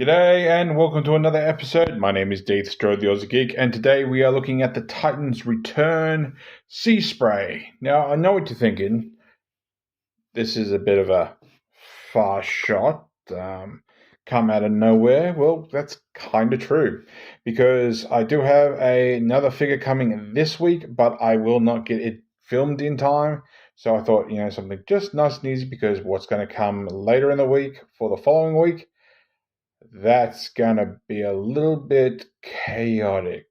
G'day and welcome to another episode. My name is Daethstro, the Aussie Geek, and today we are looking at the Titans Return Seaspray. Now, I know what you're thinking. This is a bit of a far shot, come out of nowhere. Well, that's kind of true, because I do have another figure coming this week, but I will not get it filmed in time. So I thought, something just nice and easy, because what's going to come later in the week for the following week, that's going to be a little bit chaotic.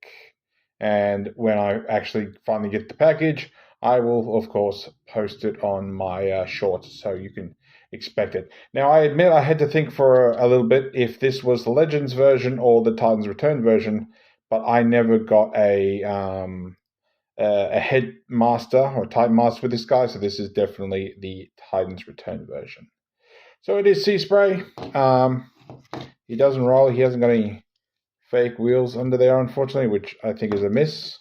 And when I actually finally get the package, I will, of course, post it on my shorts so you can expect it. Now, I admit I had to think for a little bit if this was the Legends version or the Titans Return version, but I never got a headmaster or Titan Master with this guy, so this is definitely the Titans Return version. So it is Seaspray. He doesn't roll. He hasn't got any fake wheels under there, unfortunately, which I think is a miss.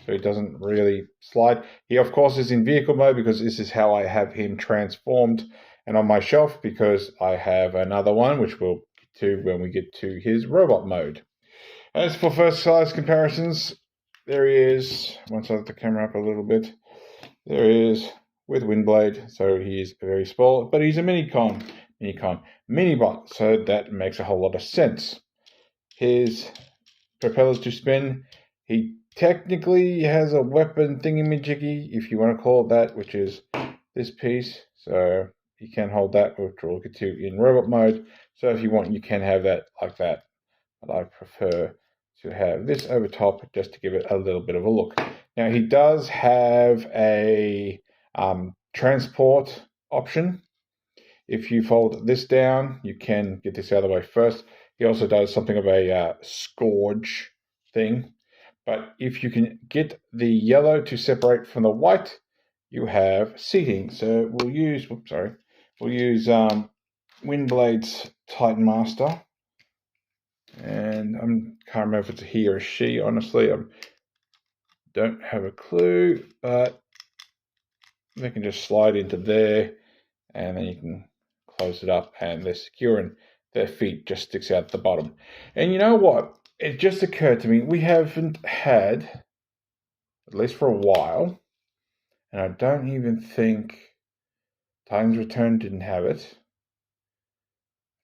So he doesn't really slide. He, of course, is in vehicle mode because this is how I have him transformed and on my shelf, because I have another one, which we'll get to when we get to his robot mode. As for first size comparisons, there he is. Once I lift the camera up a little bit, there he is with Windblade. So he's very small, but he's a mini-bot, so that makes a whole lot of sense. His propellers to spin. He technically has a weapon thingamajiggy, if you want to call it that, which is this piece. So he can hold that, which we'll get to in robot mode. So if you want, you can have that like that. But I prefer to have this over top just to give it a little bit of a look. Now, he does have a transport option. If you fold this down, you can get this out of the way first. He also does something of a scourge thing. But if you can get the yellow to separate from the white, you have seating. So we'll use, Windblade's Titan Master. And I can't remember if it's a he or a she, honestly. I don't have a clue, but they can just slide into there, and then you can close it up, and they're secure, and their feet just sticks out the bottom. And you know what? It just occurred to me, we haven't had, at least for a while, and I don't even think Titans Return didn't have it.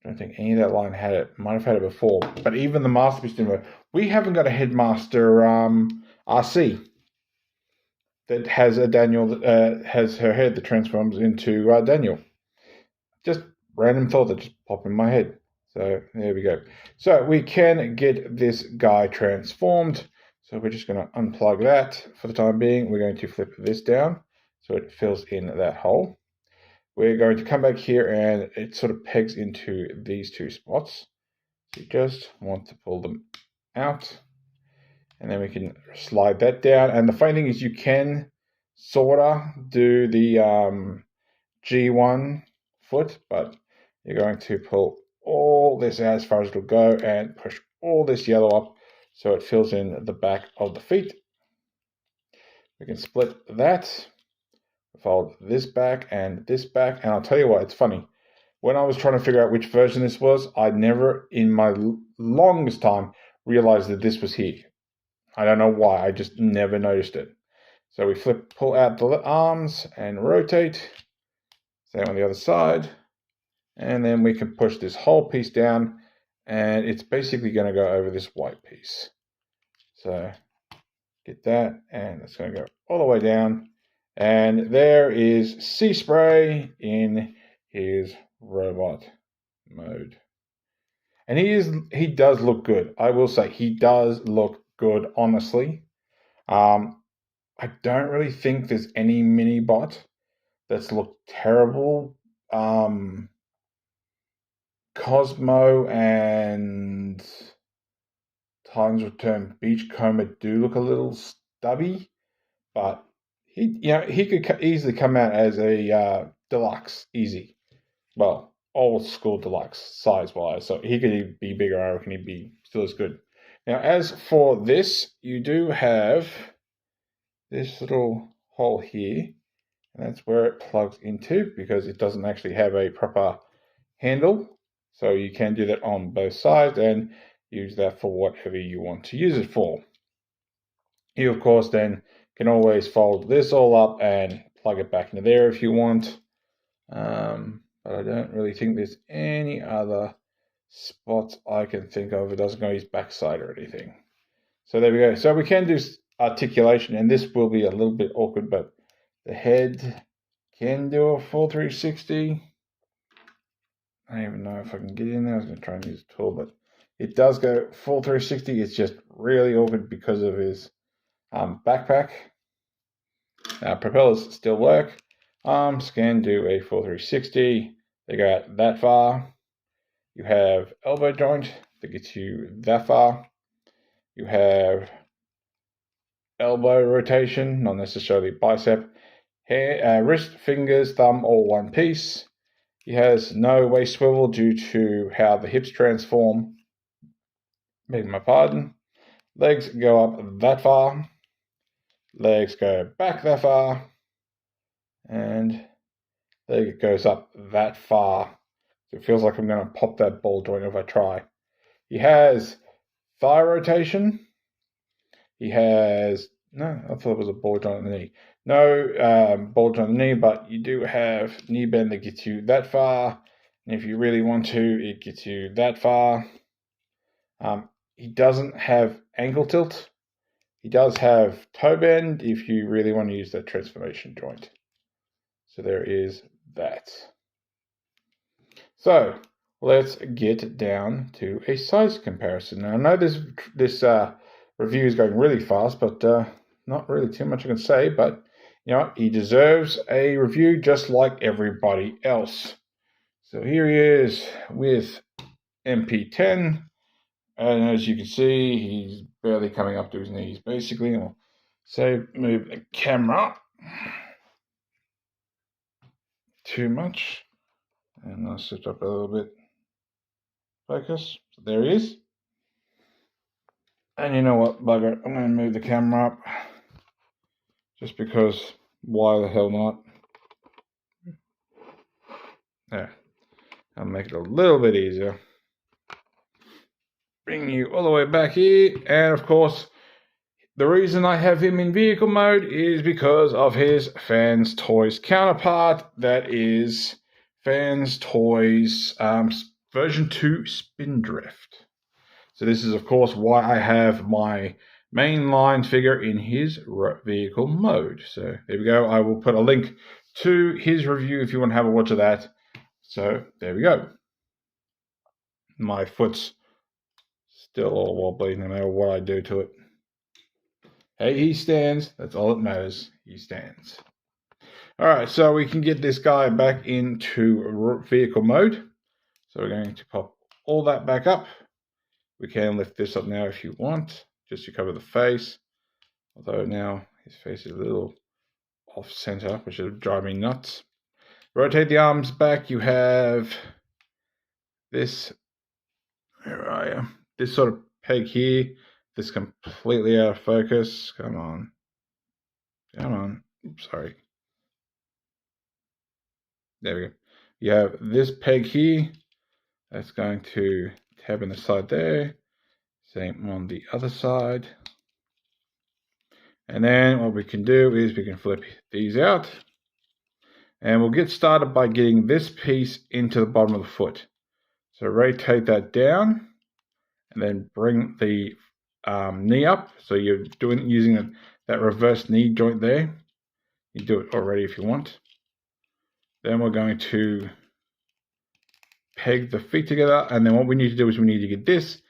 I don't think any of that line had it. Might have had it before, but even the Masterpiece didn't have it. We haven't got a Headmaster RC that has a Daniel that has her head that transforms into Daniel. Just random thought that just popped in my head. So there we go. So we can get this guy transformed. So we're just going to unplug that for the time being. We're going to flip this down so it fills in that hole. We're going to come back here, and it sort of pegs into these two spots. So you just want to pull them out, and then we can slide that down. And the funny thing is, you can sort of do the G1 foot, but you're going to pull all this out as far as it'll go and push all this yellow up so it fills in the back of the feet. We can split that, fold this back, and I'll tell you what, it's funny. When I was trying to figure out which version this was, I never in my longest time realized that this was here. I don't know why, I just never noticed it. So we pull out the arms and rotate. Same on the other side. And then we can push this whole piece down, and it's basically going to go over this white piece. So get that, and it's going to go all the way down. And there is Seaspray in his robot mode. And he does look good. I will say he does look good, honestly. I don't really think there's any mini bot that's looked terrible. Cosmo and Titans Return Beachcomber do look a little stubby, but he could easily come out as a deluxe, easy. Well, old school deluxe size wise, so he could be bigger. I reckon he'd be still as good. Now, as for this, you do have this little hole here, and that's where it plugs into, because it doesn't actually have a proper handle. So you can do that on both sides and use that for whatever you want to use it for. You, of course, then can always fold this all up and plug it back into there if you want. But I don't really think there's any other spots I can think of. It doesn't go his backside or anything. So there we go. So we can do articulation, and this will be a little bit awkward, but the head can do a full 360. I don't even know if I can get in there. I was going to try and use a tool, but it does go full 360. It's just really awkward because of his backpack. Propellers still work. Arms can do a full 360. They go out that far. You have elbow joint that gets you that far. You have elbow rotation, not necessarily bicep. Wrist, fingers, thumb, all one piece. He has no waist swivel due to how the hips transform. Beg my pardon. Legs go up that far. Legs go back that far. And leg goes up that far. It feels like I'm going to pop that ball joint if I try. He has thigh rotation. He has, no, I thought it was a ball joint on the knee. No ball joint on the knee, but you do have knee bend that gets you that far. And if you really want to, it gets you that far. He doesn't have ankle tilt. He does have toe bend if you really want to use that transformation joint. So there is that. So let's get down to a size comparison. Now I know this review is going really fast, but not really too much I can say. But you know, he deserves a review just like everybody else. So here he is with MP10, and as you can see, he's barely coming up to his knees. Basically, I'll say move the camera too much. And I'll switch up a little bit. Focus. So there he is. And you know what, bugger? I'm going to move the camera up. Just because, why the hell not? There. I'll make it a little bit easier. Bring you all the way back here. And of course, the reason I have him in vehicle mode is because of his Fans Toys counterpart. That is Fans Toys version 2 Spindrift. So this is, of course, why I have my mainline figure in his vehicle mode. So there we go. I will put a link to his review if you want to have a watch of that. So there we go. My foot's still all wobbly no matter what I do to it. Hey, he stands. That's all that matters. He stands. All right, so we can get this guy back into vehicle mode. So we're going to pop all that back up. We can lift this up now if you want, just to cover the face. Although now his face is a little off center, which is driving me nuts. Rotate the arms back. You have this, where are you? This sort of peg here. This completely out of focus. Come on. Come on. Oops, sorry. There we go. You have this peg here. That's going to tab in the side there. Same on the other side. And then what we can do is we can flip these out. And we'll get started by getting this piece into the bottom of the foot. So rotate that down. And then bring the knee up. So you're using that reverse knee joint there. You do it already if you want. Then we're going to peg the feet together. And then what we need to do is we need to get this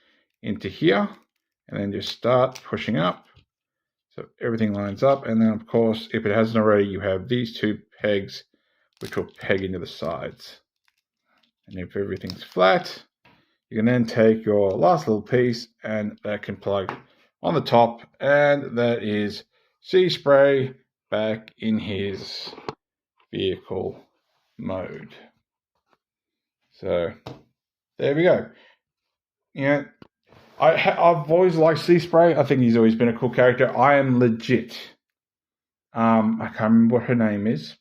into here. And then just start pushing up. So everything lines up. And then, of course, if it hasn't already, you have these two pegs, which will peg into the sides. And if everything's flat, you can then take your last little piece and that can plug on the top, and that is Seaspray back in his vehicle mode. So there we go. Yeah, I've always liked Seaspray. I think he's always been a cool character. I am legit. I can't remember what her name is.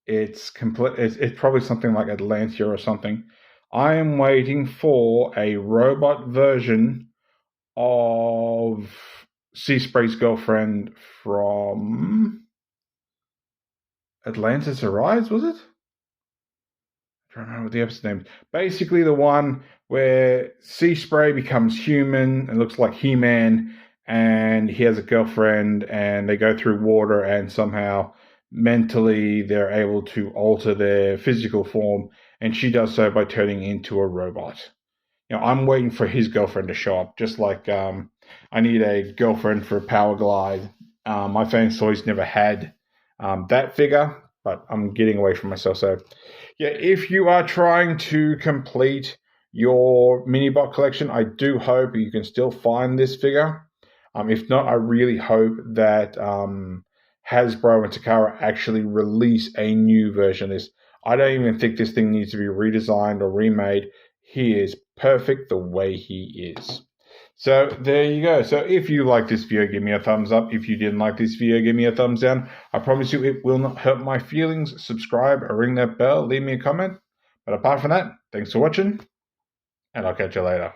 It's probably something like Atlantia or something. I am waiting for a robot version of Seaspray's girlfriend from Atlantis Arise, was it? I don't remember what the episode name. Basically, the one where Seaspray becomes human and looks like He-Man, and he has a girlfriend, and they go through water, and somehow mentally they're able to alter their physical form, and she does so by turning into a robot. I'm waiting for his girlfriend to show up, just like I need a girlfriend for Power Glide. My fan toys never had that figure, but I'm getting away from myself. So, yeah, if you are trying to complete your mini-bot collection, I do hope you can still find this figure. If not, I really hope that Hasbro and Takara actually release a new version of this. I don't even think this thing needs to be redesigned or remade. He is perfect the way he is. So there you go. So if you like this video, give me a thumbs up. If you didn't like this video, give me a thumbs down. I promise you it will not hurt my feelings. Subscribe or ring that bell. Leave me a comment. But apart from that, thanks for watching, and I'll catch you later.